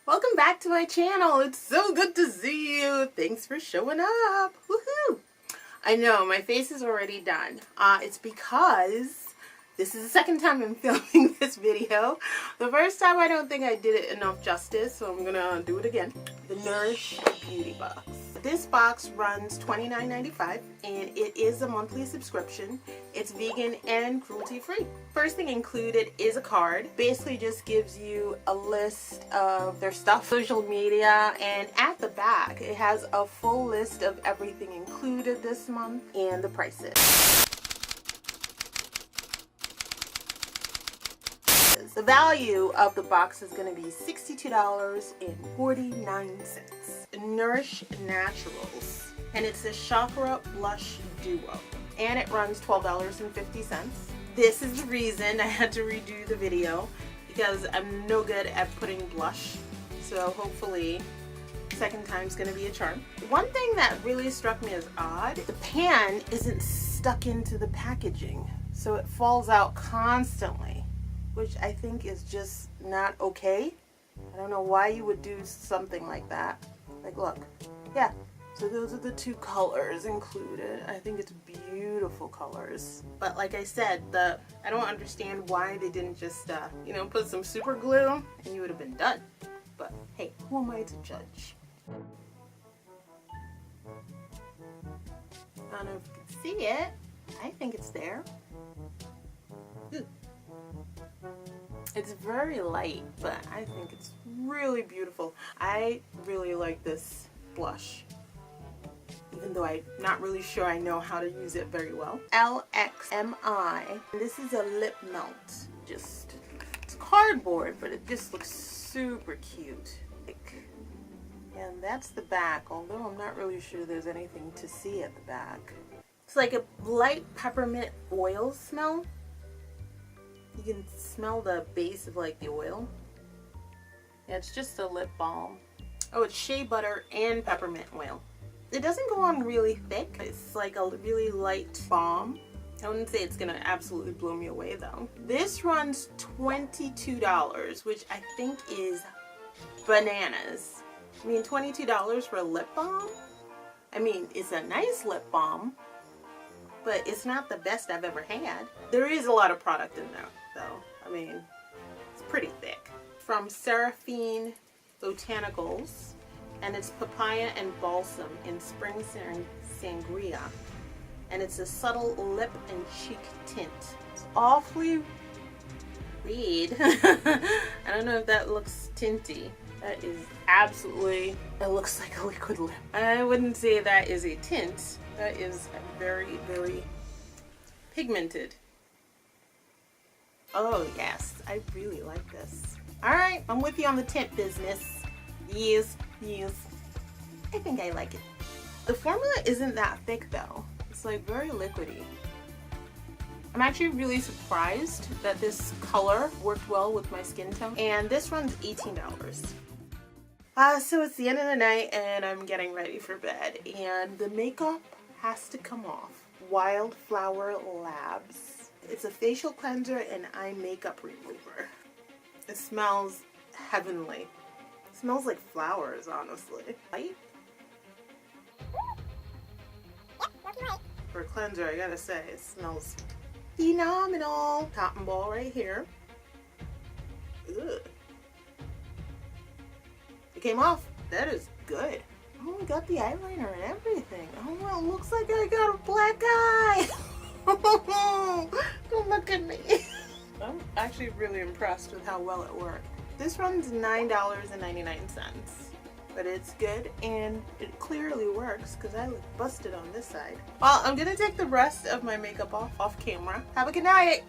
Welcome back to my channel. It's so good to see you. Thanks for showing up. Woohoo! I know my face is already done. It's because this is the second time I'm filming this video. The first time I don't think I did it enough justice, so I'm gonna do it again. The Nourish Beauty Box. This box runs $29.95 and it is a monthly subscription. It's vegan and cruelty free. First thing included is a card. Basically just gives you a list of their stuff, social media, and at the back it has a full list of everything included this month and the prices. The value of the box is going to be $62.49. Nourish Naturals, and it's a chakra blush duo, and it runs $12.50. This is the reason I had to redo the video, because I'm no good at putting blush, so hopefully second time's gonna be a charm. One thing that really struck me as odd, the pan isn't stuck into the packaging, so it falls out constantly, which I think is just not okay. I don't know why you would do something like that. Like, look, yeah, so those are the two colors included. I think it's beautiful colors. But like I said, I don't understand why they didn't just, put some super glue and you would have been done. But hey, who am I to judge? I don't know if you can see it. I think it's there. Ooh. It's very light, but I think it's really beautiful. I really like this blush, even though I'm not really sure I know how to use it very well. LXMI. This is a lip melt. It's cardboard, but it just looks super cute. And that's the back, although I'm not really sure there's anything to see at the back. It's like a light peppermint oil smell. You can smell the base of like the oil. Yeah, it's just a lip balm. Oh, it's shea butter and peppermint oil. It doesn't go on really thick. It's like a really light balm. I wouldn't say it's gonna absolutely blow me away though. This runs $22, which I think is bananas. I mean, $22 for a lip balm? I mean, it's a nice lip balm, but it's not the best I've ever had. There is a lot of product in there though. I mean, it's pretty thick. From Seraphine Botanicals, and it's papaya and balsam in spring sangria, and it's a subtle lip and cheek tint. It's awfully red. I don't know if that looks tinty. That is absolutely, it looks like a liquid lip. I wouldn't say that is a tint. That is very, very pigmented. Oh yes, I really like this. Alright, I'm with you on the tint business. Yes. I think I like it. The formula isn't that thick though. It's like very liquidy. I'm actually really surprised that this color worked well with my skin tone. And this runs $18. So it's the end of the night and I'm getting ready for bed. And the makeup has to come off. Wyldflower Labs. It's a facial cleanser and eye makeup remover. It smells heavenly. It smells like flowers, honestly. Right? For a cleanser, I gotta say, it smells phenomenal. Cotton ball right here. Ugh. It came off. That is good. Oh, we got the eyeliner and everything. Oh, well, it looks like I got a black eye. Don't look at me. I'm actually really impressed with how well it worked. This runs $9.99, but it's good and it clearly works because I look busted on this side. Well, I'm gonna take the rest of my makeup off camera. Have a good night.